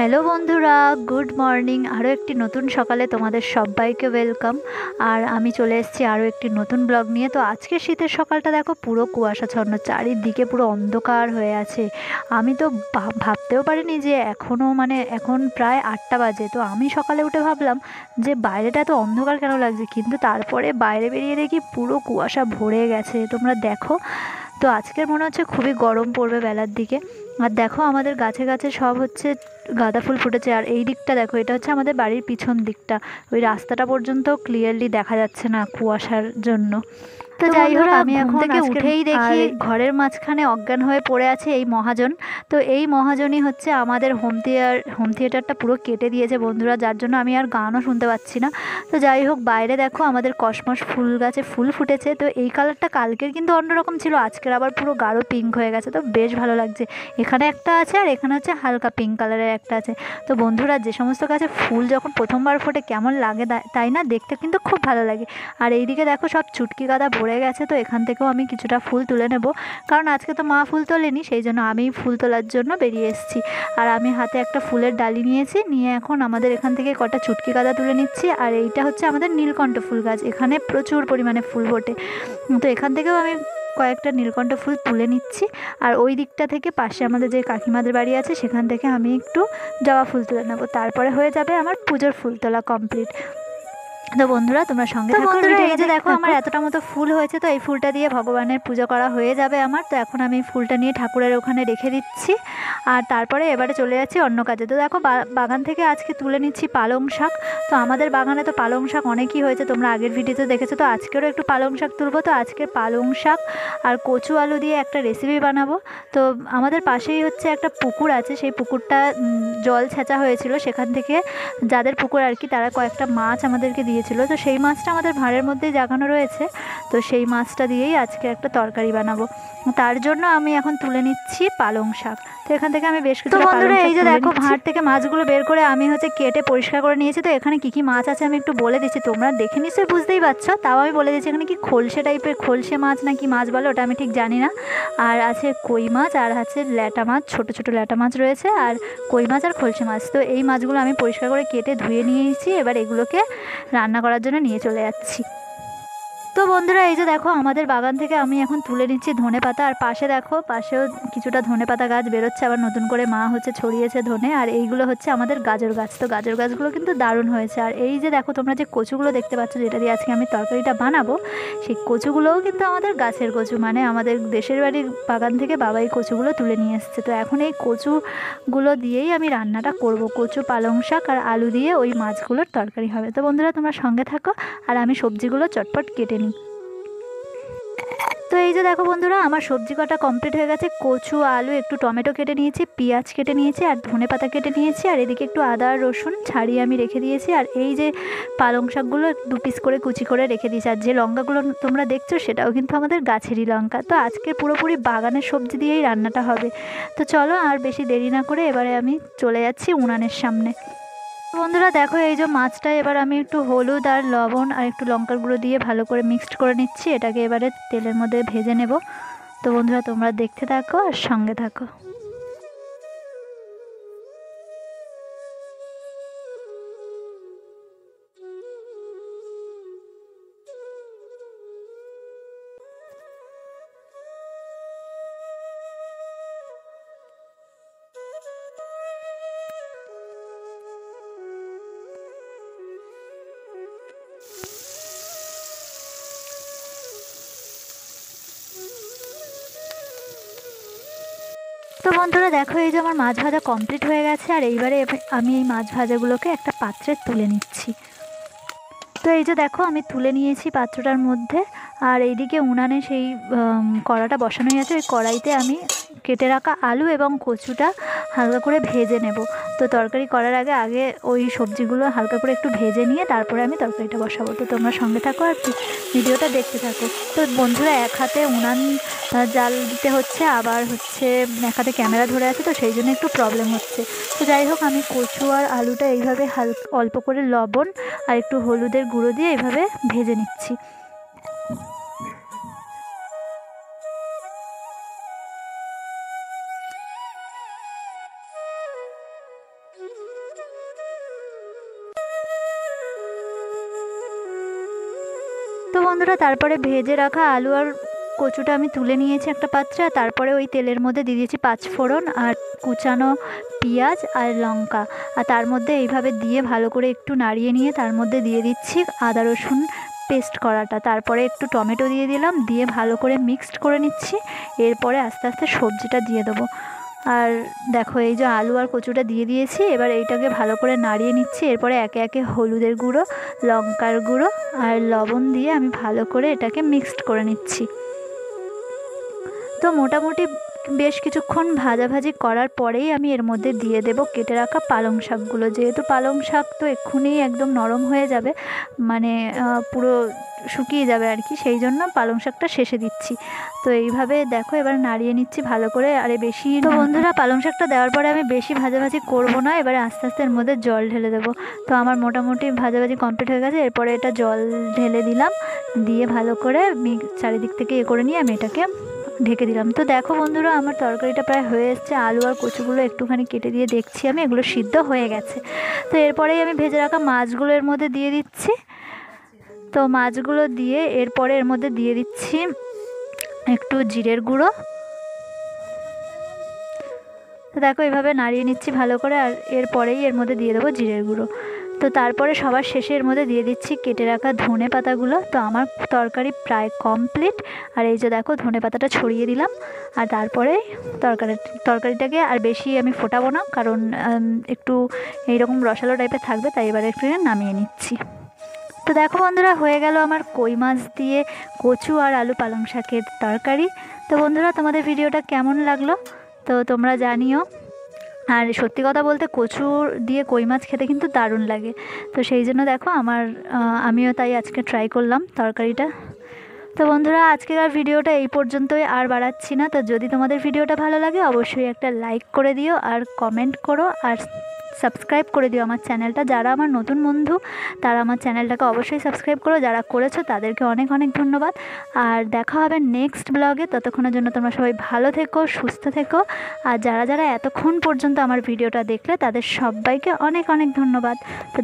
Hello বন্ধুরা, good morning. আরও একটি নতুন সকালে তোমাদের সবাইকে ওয়েলকাম। আর আমি চলে এসেছি আরও একটি নতুন ব্লগ নিয়ে। তো আজকে শীতের সকালটা দেখো পুরো কুয়াশাচ্ছন্ন, চারিদিকে পুরো অন্ধকার হয়ে আছে। আমি তো ভাবতেও পারিনি যে এখন প্রায় 8টা বাজে। তো আমি সকালে উঠে ভাবলাম যে বাইরেটা এত অন্ধকার কেন লাগছে, কিন্তু তারপরে বাইরে বেরিয়ে দেখি পুরো কুয়াশা ভরে গেছে। তোমরা দেখো, তো আজকের মনে হচ্ছে খুবই গরম পড়বে বেলার দিকে। আর দেখো আমাদের গাছে গাছে সব হচ্ছে গাঁদা ফুল ফুটেছে। আর এই দিকটা দেখো, এটা হচ্ছে আমাদের বাড়ির পিছন দিকটা। ওই রাস্তাটা পর্যন্ত ক্লিয়ারলি দেখা যাচ্ছে না কুয়াশার জন্য। তো যাই হোক, আমি ঘুম থেকে উঠেই দেখি ঘরের মাঝখানে অজ্ঞান হয়ে পড়ে আছে এই মহাজন। তো এই মহাজনই হচ্ছে আমাদের হোম থিয়েটারটা পুরো কেটে দিয়েছে বন্ধুরা, যার জন্য আমি আর গানও শুনতে পাচ্ছি না। তো যাই হোক, বাইরে দেখো আমাদের কসমস ফুল গাছে ফুল ফুটেছে। তো এই কালারটা কালকের কিন্তু অন্যরকম ছিল, আজকের আবার পুরো গাঢ় পিঙ্ক হয়ে গেছে। তো বেশ ভালো লাগছে। এখানে একটা আছে আর এখানে হচ্ছে হালকা পিঙ্ক কালারের একটা আছে। তো বন্ধুরা, যে সমস্ত গাছে ফুল যখন প্রথমবার ফোটে কেমন লাগে তাই না? দেখতে কিন্তু খুব ভালো লাগে। আর এইদিকে দেখো সব চুটকি গাঁদা ভরে গেছে। তো এখান থেকেও আমি কিছুটা ফুল তুলে নেব, কারণ আজকে তো মা ফুল তোলেনি, সেই জন্য আমি ফুল তোলার জন্য বেরিয়ে এসেছি। আর আমি হাতে একটা ফুলের ডালি নিয়েছি, নিয়ে এখন আমাদের এখান থেকে কটা চুটকি গাঁদা তুলে নিচ্ছি। আর এইটা হচ্ছে আমাদের নীলকণ্ঠ ফুল গাছ, এখানে প্রচুর পরিমাণে ফুল ফোটে। তো এখান থেকেও আমি কয়েকটা নীলকণ্ঠ ফুল তুলে নিচ্ছি। আর ওই দিকটা থেকে পাশে আমাদের যে কাকিমাদের বাড়ি আছে সেখান থেকে আমি একটু জবা ফুল তুলে নেবো, তারপরে হয়ে যাবে আমার পুজোর ফুল তোলা কমপ্লিট। তো বন্ধুরা, তোমরা সঙ্গে থাকো। এই যে দেখো আমার এতটা মতো ফুল হয়েছে, তো এই ফুলটা দিয়ে ভগবানের পুজো করা হয়ে যাবে আমার। তো এখন আমি ফুলটা নিয়ে ঠাকুরের ওখানে রেখে দিচ্ছি। আর তারপরে এবারে চলে যাচ্ছি অন্য কাজে। তো দেখো বাগান থেকে আজকে তুলে নিচ্ছি পালং শাক। তো আমাদের বাগানে তো পালং শাক অনেকই হয়েছে, তোমরা আগের ভিডিওতে দেখেছো। তো আজকেরও একটু পালং শাক তুলবো। তো আজকে পালং শাক আর কচু আলু দিয়ে একটা রেসিপি বানাবো। তো আমাদের পাশেই হচ্ছে একটা পুকুর আছে, সেই পুকুরটা জল ছেঁচা হয়েছিল, সেখান থেকে যাদের পুকুর আর কি, তারা কয়েকটা মাছ আমাদেরকে দিয়েছিল। তো সেই মাছটা আমাদের ভাঁড়ের মধ্যেই জাগানো রয়েছে। তো সেই মাছটা দিয়েই আজকে একটা তরকারি বানাবো। তার জন্য আমি এখন তুলে নিচ্ছি পালং শাক। তো এখান থেকে আমি বেশ কিছু বন্ধুরা, এই যে দেখো ভাঁড় থেকে মাছগুলো বের করে আমি হচ্ছে কেটে পরিষ্কার করে নিয়েছি। তো এখানে কী কী মাছ আছে আমি একটু বলে দিচ্ছি, তোমরা দেখে নিশ্চয়ই বুঝতেই পারছো, তাও আমি বলে দিচ্ছি। এখানে কি খোলসে টাইপের, খোলসে মাছ না কি মাছ বলে ওটা আমি ঠিক জানি না। আর আছে কই মাছ, আর আছে ল্যাটা মাছ, ছোটো ছোটো ল্যাটা মাছ রয়েছে, আর কই মাছ আর খোলসে মাছ। তো এই মাছগুলো আমি পরিষ্কার করে কেটে ধুয়ে নিয়েছি, এবার এগুলোকে রান্না করার জন্য নিয়ে চলে যাচ্ছি। তো বন্ধুরা, এই যে দেখো আমাদের বাগান থেকে আমি এখন তুলে নিচ্ছি ধনেপাতা। আর পাশে দেখো, পাশেও কিছুটা ধনেপাতা গাছ বেরোচ্ছে, আবার নতুন করে মা হচ্ছে ছড়িয়েছে ধনে। আর এইগুলো হচ্ছে আমাদের গাজর গাছ। তো গাজর গাছগুলো কিন্তু দারুণ হয়েছে। আর এই যে দেখো তোমরা যে কচুগুলো দেখতে পাচ্ছ, যেটা দিয়ে আজকে আমি তরকারিটা বানাবো, সেই কচুগুলোও কিন্তু আমাদের গাছের কচু, মানে আমাদের দেশের বাড়ির বাগান থেকে বাবা এই কচুগুলো তুলে নিয়ে এসছে। তো এখন এই কচুগুলো দিয়েই আমি রান্নাটা করব। কচু, পালং শাক আর আলু দিয়ে ওই মাছগুলোর তরকারি হবে। তো বন্ধুরা, তোমরা সঙ্গে থাকো আর আমি সবজিগুলো চটপট কেটে নিই। তো এই যে দেখো বন্ধুরা, আমার সবজি কাটা কমপ্লিট হয়ে গেছে। কচু, আলু, একটু টমেটো কেটে নিয়েছি, পেঁয়াজ কেটে নিয়েছি, আর ধনেপাতা কেটে নিয়েছি, আর এদিকে একটু আদা আর রসুন ছাড়িয়ে আমি রেখে দিয়েছি। আর এই যে পালং শাকগুলো 2 পিস করে কুচি করে রেখে দিয়েছি। আর যে লঙ্কাগুলো তোমরা দেখছো সেটাও কিন্তু আমাদের গাছেরই লঙ্কা। তো আজকে পুরোপুরি বাগানের সবজি দিয়েই রান্নাটা হবে। তো চলো আর বেশি দেরি না করে এবারে আমি চলে যাচ্ছি উনানের সামনে। বন্ধুরা দেখো, এই যে মাছটা এবার আমি একটু হলুদ আর লবণ আর একটু লঙ্কার গুঁড়ো দিয়ে ভালো করে মিক্সড করে নিচ্ছি। এটাকে এবারে তেলের মধ্যে ভেজে নেব। তো বন্ধুরা, তোমরা দেখতে থাকো আর সঙ্গে থাকো। তো বন্ধুরা দেখো, এই যে আমার মাছ ভাজা কমপ্লিট হয়ে গেছে। আর এইবারে আমি এই মাছ ভাজাগুলোকে একটা পাত্রে তুলে নিচ্ছি। তো এই যে দেখো আমি তুলে নিয়েছি পাত্রটার মধ্যে। আর এইদিকে উনানে সেই কড়াটা বসানোই আছে, ওই কড়াইতে আমি কেটে রাখা আলু এবং কচুটা হালকা করে ভেজে নেব। তো তরকারি করার আগে ওই সবজিগুলো হালকা করে একটু ভেজে নিয়ে তারপরে আমি তরকারিটা বসাবো। তো তোমরা সঙ্গে থাকো আর ভিডিওটা দেখতে থাকো। তো বন্ধুরা, এক হাতে উনান জাল দিতে হচ্ছে, আবার হচ্ছে এক হাতে ক্যামেরা ধরে আছে, তো সেই জন্য একটু প্রবলেম হচ্ছে। তো যাই হোক, আমি কচু আর আলুটা এইভাবে অল্প করে লবণ আর একটু হলুদের গুঁড়ো দিয়ে এইভাবে ভেজে নিচ্ছি। বন্ধুরা তারপরে ভেজে রাখা আলু আর কচুটা আমি তুলে নিয়েছি একটা পাত্রে, আর তারপরে ওই তেলের মধ্যে দিয়ে দিয়েছি 5 ফোড়ন আর কুচানো পেঁয়াজ আর লঙ্কা, আর তার মধ্যে এইভাবে দিয়ে ভালো করে একটু নাড়িয়ে নিয়ে তার মধ্যে দিয়ে দিচ্ছি আদা রসুন পেস্ট করাটা, তারপরে একটু টমেটো দিয়ে দিলাম, দিয়ে ভালো করে মিক্সড করে নিচ্ছি। এরপরে আস্তে আস্তে সবজিটা দিয়ে দেবো। আর দেখো এই যে আলু আর কচুটা দিয়ে দিয়েছি, এবার এইটাকে ভালো করে নাড়িয়ে নিচ্ছি। এরপরে একে একে হলুদের গুঁড়ো, লঙ্কার গুঁড়ো আর লবণ দিয়ে আমি ভালো করে এটাকে মিক্সড করে নিচ্ছি। তো মোটামুটি বেশ কিছুক্ষণ ভাজাভাজি করার পরেই আমি এর মধ্যে দিয়ে দেব কেটে রাখা পালং শাকগুলো। যেহেতু পালং শাক তো এক্ষুনি একদম নরম হয়ে যাবে, মানে পুরো শুকিয়ে যাবে আর কি, সেই জন্য পালং শাকটা শেষে দিচ্ছি। তো এইভাবে দেখো এবার নাড়িয়ে নিচ্ছি ভালো করে। আরে বেশি তো বন্ধুরা পালং শাকটা দেওয়ার পরে আমি বেশি ভাজাভাজি করব না, এবারে আস্তে আস্তে এর মধ্যে জল ঢেলে দেবো। তো আমার মোটামুটি ভাজাভাজি কমপ্লিট হয়ে গেছে। এরপরে এটা জল ঢেলে দিলাম, দিয়ে ভালো করে চারিদিক থেকে করে নিয়ে আমি এটাকে ঢেকে দিলাম। তো দেখো বন্ধুরা আমার তরকারিটা প্রায় হয়ে এসছে। আলু আর কচুগুলো একটুখানি কেটে দিয়ে দেখছি আমি, এগুলো সিদ্ধ হয়ে গেছে। তো এরপরেই আমি ভেজে রাখা মাছগুলো এর মধ্যে দিয়ে দিচ্ছি। তো মাছগুলো দিয়ে এরপরে এর মধ্যে দিয়ে দিচ্ছি একটু জিরের গুঁড়ো। তো দেখো এইভাবে নাড়িয়ে নিচ্ছি ভালো করে, আর এরপরেই এর মধ্যে দিয়ে দেবো জিরের গুঁড়ো। তো তারপরে সবার শেষে এর মধ্যে দিয়ে দিচ্ছি কেটে রাখা ধনে পাতাগুলো। তো আমার তরকারি প্রায় কমপ্লিট। আর এই যে দেখো ধনে পাতাটা ছড়িয়ে দিলাম, আর তারপরে তরকারিটাকে আর বেশি আমি ফোটাবো না, কারণ একটু এইরকম রসালো টাইপের থাকবে, তাই এবার একটু নামিয়ে নিচ্ছি। তো দেখো বন্ধুরা হয়ে গেল আমার কই মাছ দিয়ে কচু আর আলু পালং শাকের তরকারি। তো বন্ধুরা তোমাদের ভিডিওটা কেমন লাগলো তো তোমরা জানিও। আর সত্যি কথা বলতে কচু দিয়ে কই মাছ খেতে কিন্তু দারুণ লাগে। তো সেই জন্য দেখো আমিও তাই আজকে ট্রাই করলাম তরকারিটা। তো বন্ধুরা আজকের ভিডিওটা এই পর্যন্তই, আর বাড়াচ্ছি না। তো যদি তোমাদের ভিডিওটা ভালো লাগে অবশ্যই একটা লাইক করে দিও, আর কমেন্ট করো, আর সাবস্ক্রাইব করে দিও আমার চ্যানেলটা। যারা আমার নতুন বন্ধু তারা আমার চ্যানেলটাকে অবশ্যই সাবস্ক্রাইব করো, যারা করেছো তাদেরকে অনেক অনেক ধন্যবাদ। আর দেখা হবে নেক্সট ব্লগে। ততক্ষণের জন্য তোমরা সবাই ভালো থেকো, সুস্থ থেকো। আর যারা যারা এতক্ষণ পর্যন্ত আমার ভিডিওটা দেখলে তাদের সবাইকে অনেক অনেক ধন্যবাদ। তো